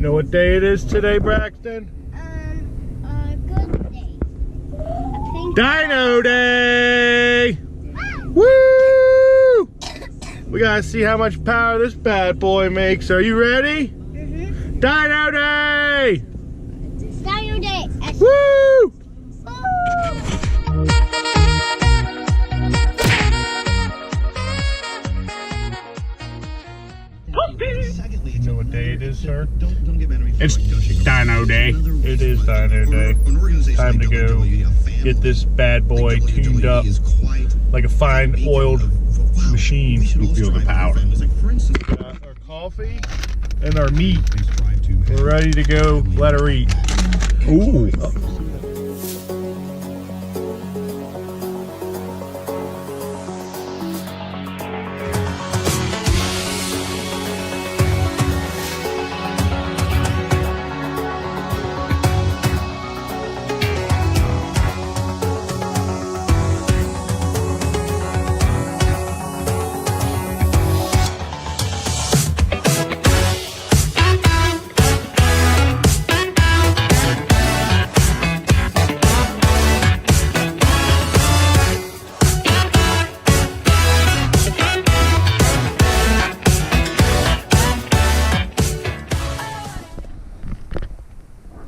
know what day it is today, Braxton? Good day. Dyno Day! Woo! We gotta see how much power this bad boy makes. Are you ready? Mm-hmm. Dyno Day! Dyno Day. Woo! You know what day it is, sir? It's Dyno Day. It is Dyno Day. Time to go get this bad boy tuned up like a fine oiled machine. We feel the power. Got our coffee and our meat. We're ready to go let her eat. Ooh.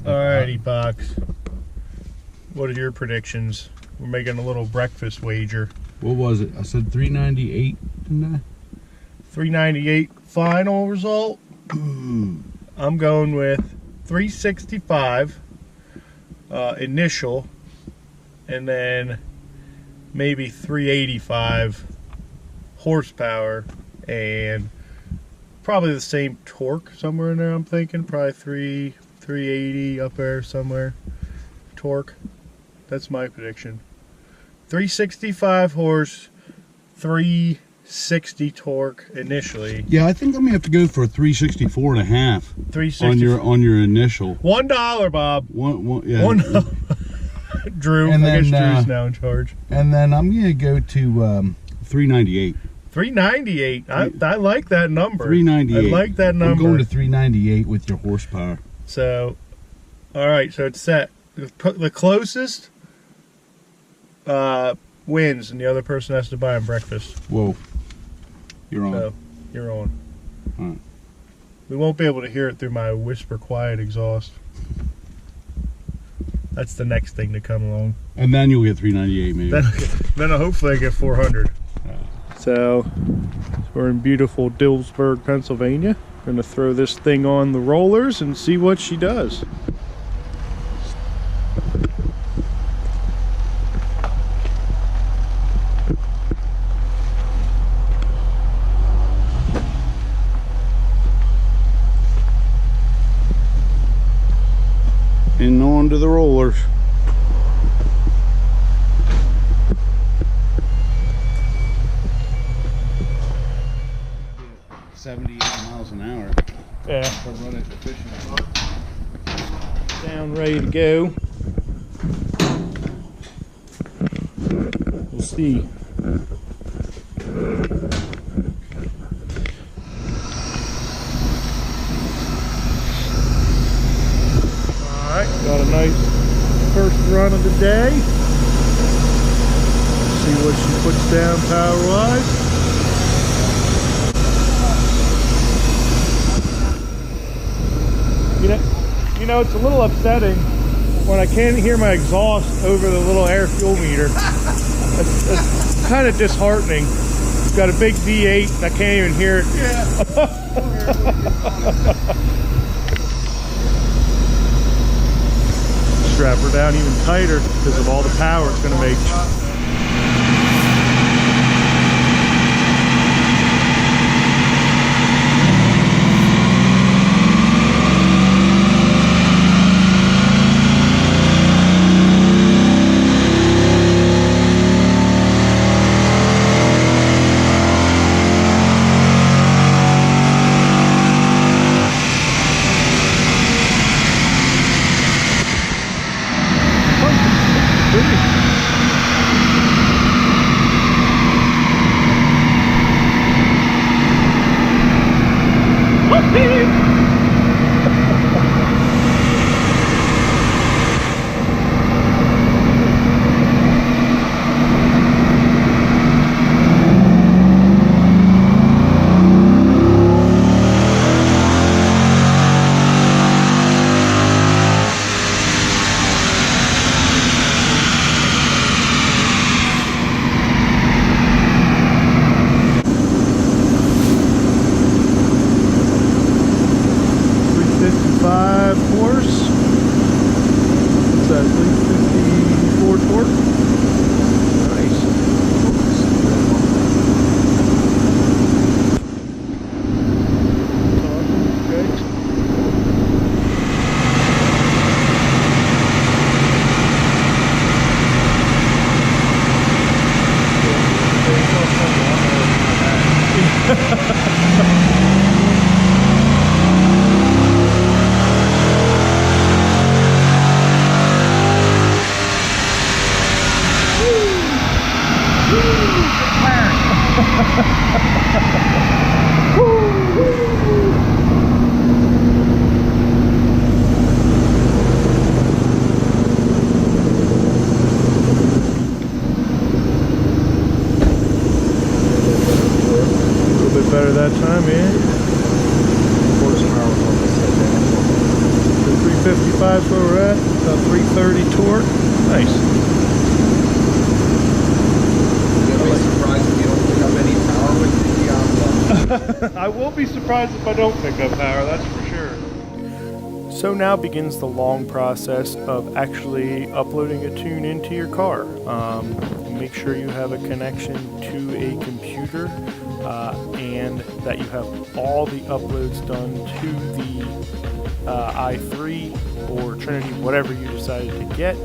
Alrighty, Fox. What are your predictions? We're making a little breakfast wager. What was it? I said 398, didn't I? 398 final result. I'm going with 365 initial, and then maybe 385 horsepower, and probably the same torque somewhere in there. I'm thinking probably 380 up there somewhere. Torque. That's my prediction. 365 horse, 360 torque initially. Yeah, I think I'm gonna have to go for a 364 and a half 360 on your initial. $1, Bob. One, yeah. $1. Drew. And I guess then, Drew's now in charge. And then I'm gonna go to 398. 398. I like that number. 398. I like that number. I'm going to 398 with your horsepower. So, all right. So it's set. The closest wins, and the other person has to buy him breakfast. Whoa. You're on. So you're on. All right. We won't be able to hear it through my whisper quiet exhaust. That's the next thing to come along. And then you'll get 398 maybe. Then hopefully I get 400. So we're in beautiful Diablosport, Pennsylvania. Gonna throw this thing on the rollers and see what she does. And on to the rollers. 78 miles an hour. Yeah. To run it efficiently. Down, ready to go. We'll see. Alright, got a nice first run of the day. See what she puts down power-wise. You know, it's a little upsetting when I can't hear my exhaust over the little air fuel meter. It's kind of disheartening. It's got a big V8 and I can't even hear it. Yeah. Strap her down even tighter because of all the power it's going to make. Better that time, yeah. Horsepower was what they said The 355 is where we're at. About 330 torque. Nice. You'll be surprised if you don't pick up any power with the Diablo. I will be surprised if I don't pick up power, that's for sure. So now begins the long process of actually uploading a tune into your car. Make sure you have a connection to a computer and that you have all the uploads done to the i3 or Trinity, whatever you decided to get,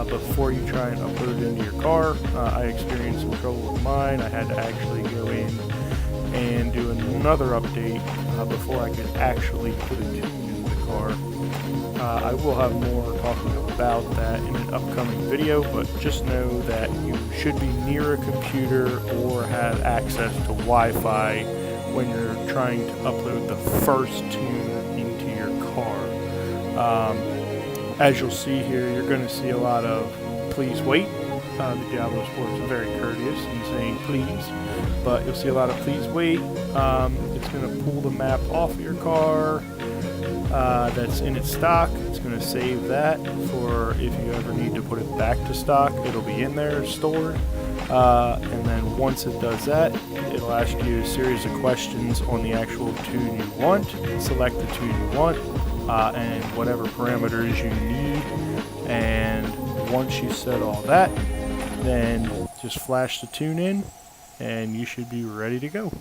before you try and upload it into your car. I experienced some trouble with mine. I had to actually go in and do another update before I could actually put a tune into the car. I will have more talking about that in an upcoming video, but just know that you should be near a computer or have access to Wi-Fi when you're trying to upload the first tune into your car. As you'll see here, you're going to see a lot of please wait. The Diablosport is very courteous in saying please, but you'll see a lot of please wait. It's going to pull the map off of your car that's in its stock. It's going to save that for if you ever need to put it back to stock. It'll be in there stored, and then once it does that, it'll ask you a series of questions on the actual tune you want. Select the tune you want and whatever parameters you need, and once you set all that, then just flash the tune in and you should be ready to go.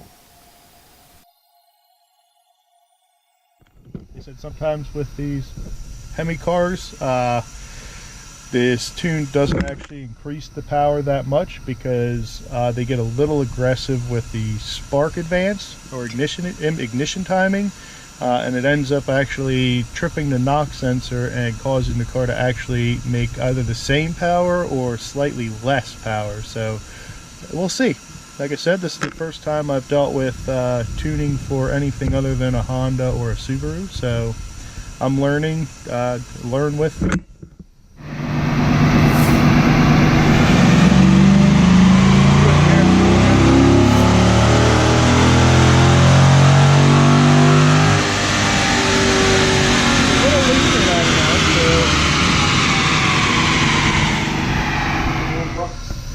He said sometimes with these Hemi cars, this tune doesn't actually increase the power that much because they get a little aggressive with the spark advance or ignition timing, and it ends up actually tripping the knock sensor and causing the car to actually make either the same power or slightly less power. So we'll see. Like I said, this is the first time I've dealt with tuning for anything other than a Honda or a Subaru, so I'm learning. Learn with me.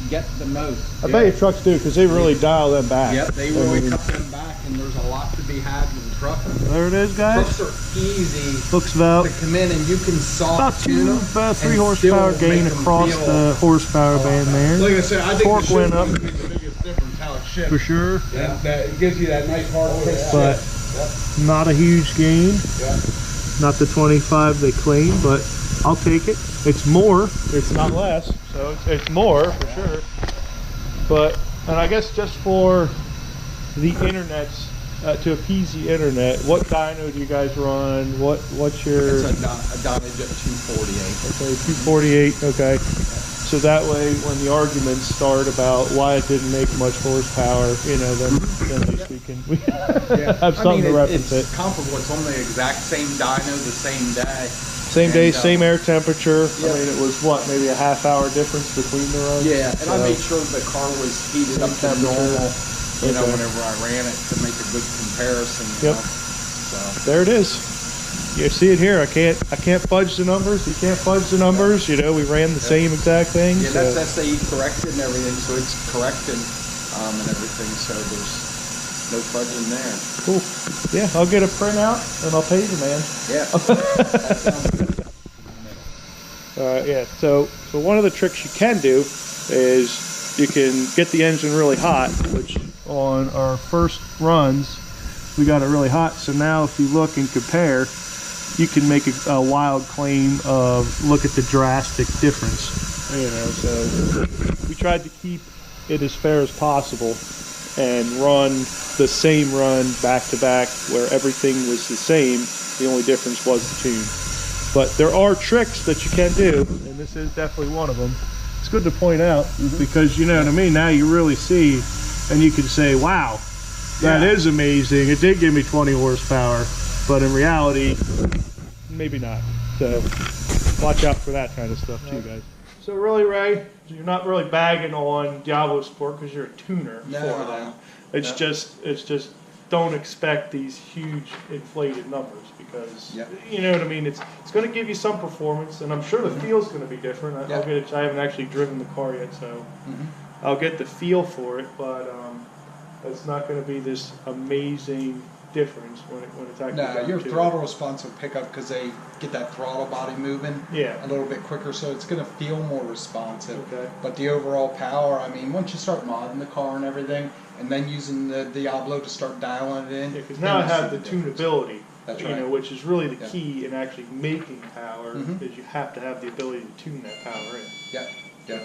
Get the most. I bet your trucks do, because they really dial them back. Yep, they really cut them back, and there's a lot to be had in trucking. There it is, guys. Trucks are easy Looks about to come in, and you can about tune them. 3 horsepower gain across the horsepower band there. Like I said, I think torque went up the biggest difference how it shifts. for sure, Yeah, it gives you that nice hard crisp but not a huge gain. Not the 25 they claim, but I'll take it. It's more. It's not less. So it's more for sure. But, and I guess just for the internet's, to appease the internet, what dyno do you guys run? What's your... It's a Dyno Jet 248. Okay, 248, okay. So that way, when the arguments start about why it didn't make much horsepower, you know, then at least we can have something to reference it. It's comparable. It's on the exact same dyno, the same day. Same day, same air temperature. I mean, it was what, maybe a half-hour difference between the runs? Yeah, and I made sure the car was heated up to normal, you know, whenever I ran it to make a good comparison. You know? So there it is. You see it here. I can't fudge the numbers. You can't fudge the numbers. You know, we ran the same exact thing. Yeah, that's SAE corrected and everything, so it's corrected and everything. So there's no fudging there. Cool. Yeah, I'll get a printout and I'll pay you, man. Yeah. All right. Yeah. So one of the tricks you can do is you can get the engine really hot, which on our first runs we got it really hot. So now if you look and compare, you can make a wild claim of look at the drastic difference. You know, so we tried to keep it as fair as possible and run the same run back to back where everything was the same. The only difference was the tune. But there are tricks that you can do, and this is definitely one of them. It's good to point out because, you know what I mean, now you really see and you can say, wow, that is amazing. It did give me 20 horsepower, but in reality, maybe not. So watch out for that kind of stuff too, guys. So really, Ray, you're not really bagging on Diablosport because you're a tuner for them. It's just don't expect these huge inflated numbers because you know what I mean. It's going to give you some performance, and I'm sure the feel's going to be different. I'll get it. I haven't actually driven the car yet, so I'll get the feel for it. But it's not going to be this amazing difference when it's actually. No, your throttle response will pick up because they get that throttle body moving a little bit quicker, so it's going to feel more responsive. Okay. But the overall power, I mean, once you start modding the car and everything, and then using the Diablo to start dialing it in. Because now I have the tunability, you know, which is really the key in actually making power. Is you have to have the ability to tune that power in.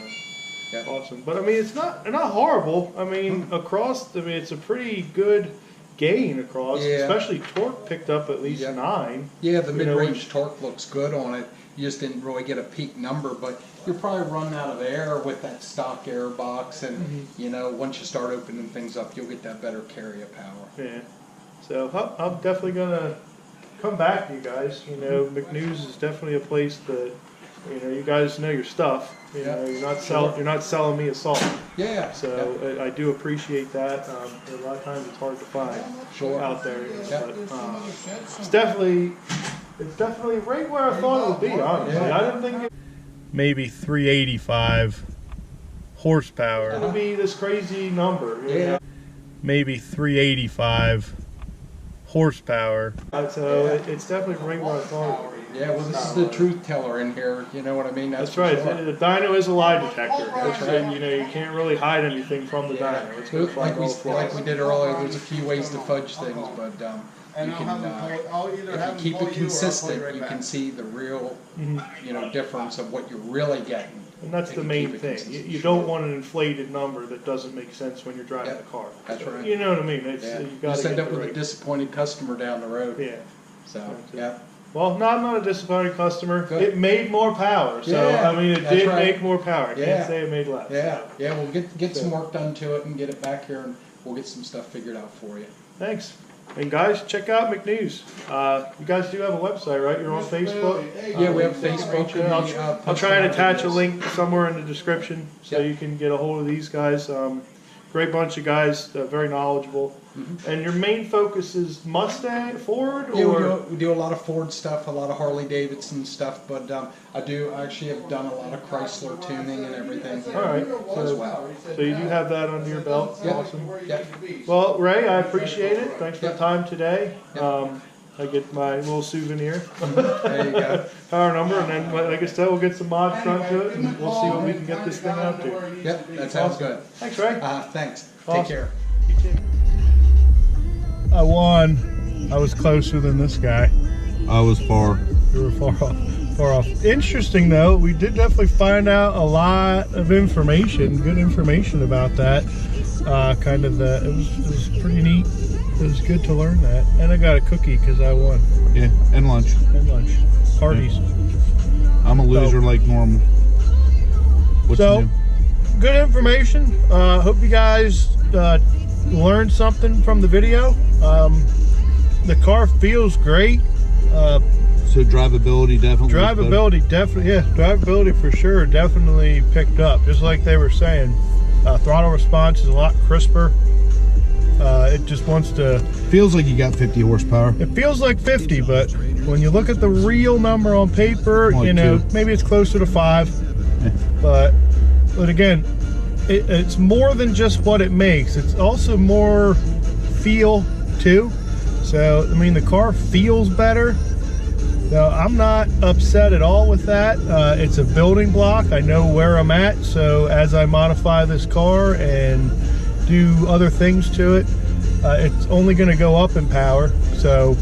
Awesome. But I mean, it's not horrible. I mean, across, I mean, it's a pretty good gain across, especially torque picked up at least 9. Yeah, the mid-range torque looks good on it. You just didn't really get a peak number, but you're probably running out of air with that stock air box, and you know, once you start opening things up, you'll get that better carry of power. Yeah. So I'm definitely gonna come back to you guys. You know, McNew's is definitely a place that, you know, you guys know your stuff. You know, you're not selling me a salt. So I do appreciate that. A lot of times it's hard to find out there. But it's definitely right where I thought it would be. Honestly, I didn't think it. Maybe 385 horsepower. It would be this crazy number. You know? Maybe 385 horsepower. So it's definitely right where I thought it would be. Yeah, well, this is the truth teller in here. You know what I mean? That's right. Sure. The dyno is a lie detector. That's right. You know, you can't really hide anything from the dyno. It's going to find like we did earlier. There's a few ways to fudge things, but you can, if you keep it consistent, you can see the real, you know, difference of what you're really getting. And that's the main thing. You don't want an inflated number that doesn't make sense when you're driving the car. That's right. You know what I mean? It's, you got to end up with a disappointed customer down the road. Yeah. So, Well, no, I'm not a disappointed customer. Good. It made more power. So, I mean, it did make more power. I can't say it made less. Yeah, we'll get some work done to it and get it back here, and we'll get some stuff figured out for you. Thanks. And guys, check out McNew's. You guys do have a website, right? You're on Facebook? Yeah, we have Facebook. I'll try and attach a link somewhere in the description so you can get a hold of these guys. Great bunch of guys, very knowledgeable. And your main focus is Mustang, Ford? Or? We do a lot of Ford stuff, a lot of Harley Davidson stuff, but I actually have done a lot of Chrysler tuning and everything. All right. So you do have that under your belt. Awesome. Well, Ray, I appreciate it. Thanks for the time today. I get my little souvenir. There you go. Power number, and then, like I said, we'll get some mods done to it, and we'll see what we can get this thing out to. Yep, that sounds good. Thanks, Ray. Thanks. Awesome. Take care. I won. I was closer than this guy. I was far. You were far off. Interesting, though. We did definitely find out a lot of information, good information about that. Kind of the. It was pretty neat. It was good to learn that. And I got a cookie because I won. Yeah, and lunch. Parties. Yeah. I'm a loser like normal. What's new? Good information. Hope you guys learned something from the video. The car feels great. So drivability definitely. Drivability for sure definitely picked up. Just like they were saying, throttle response is a lot crisper. It just wants to. Feels like you got 50 horsepower. It feels like 50, but when you look at the real number on paper, you know, maybe it's closer to 5. But again, it's more than just what it makes. It's also more feel too. So I mean, the car feels better. So I'm not upset at all with that. It's a building block. I know where I'm at. So as I modify this car and do other things to it, it's only going to go up in power. So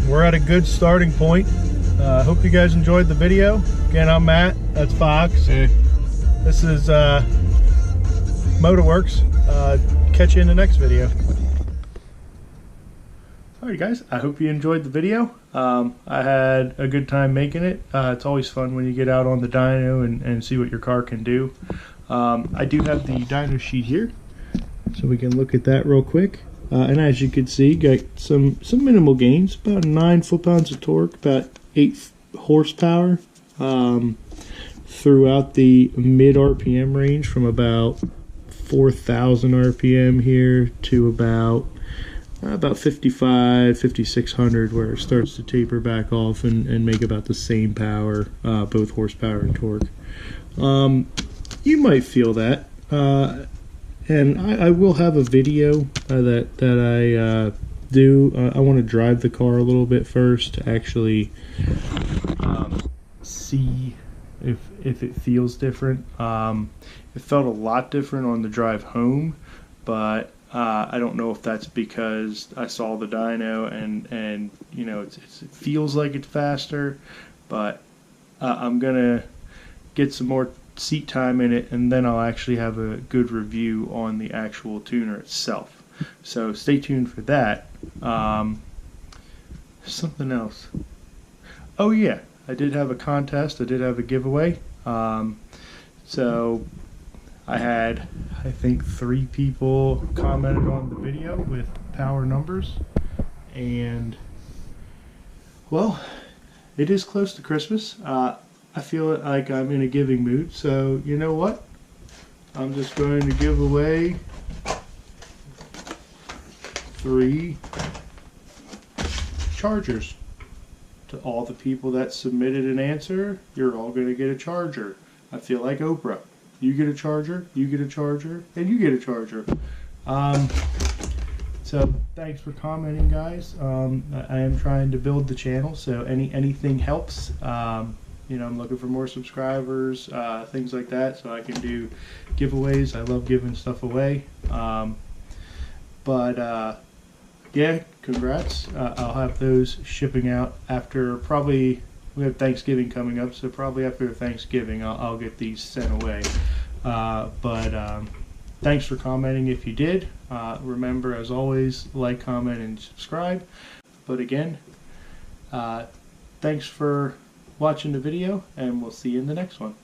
we're at a good starting point. Hope you guys enjoyed the video. Again, I'm Matt. That's Fox. Hey. This is Motorworks. Catch you in the next video. Alright guys, I hope you enjoyed the video. I had a good time making it. It's always fun when you get out on the dyno and see what your car can do. I do have the dyno sheet here, so we can look at that real quick. And as you can see, got some minimal gains, about 9 foot-pounds of torque, about 8 horsepower, throughout the mid RPM range from about 4,000 RPM here to about 55, 5,600, where it starts to taper back off and make about the same power, both horsepower and torque. You might feel that, and I will have a video that I do. I want to drive the car a little bit first to actually see if it feels different. It felt a lot different on the drive home, but I don't know if that's because I saw the dyno and you know it feels like it's faster, but I'm gonna get some more seat time in it, and then I'll actually have a good review on the actual tuner itself. So stay tuned for that. Something else. Oh yeah, I did have a contest. I did have a giveaway. So I had, I think, 3 people commented on the video with power numbers, and well, it is close to Christmas. I feel like I'm in a giving mood, so you know what? I'm just going to give away 3 chargers to all the people that submitted an answer. You're all going to get a charger. I feel like Oprah. You get a charger, you get a charger, and you get a charger. So thanks for commenting, guys. I am trying to build the channel, so anything helps. You know, I'm looking for more subscribers, things like that, so I can do giveaways. I love giving stuff away. Yeah, congrats. I'll have those shipping out after probably. We have Thanksgiving coming up, so probably after Thanksgiving I'll get these sent away. Thanks for commenting if you did. Remember, as always, like, comment, and subscribe. But again, thanks for watching the video, and we'll see you in the next one.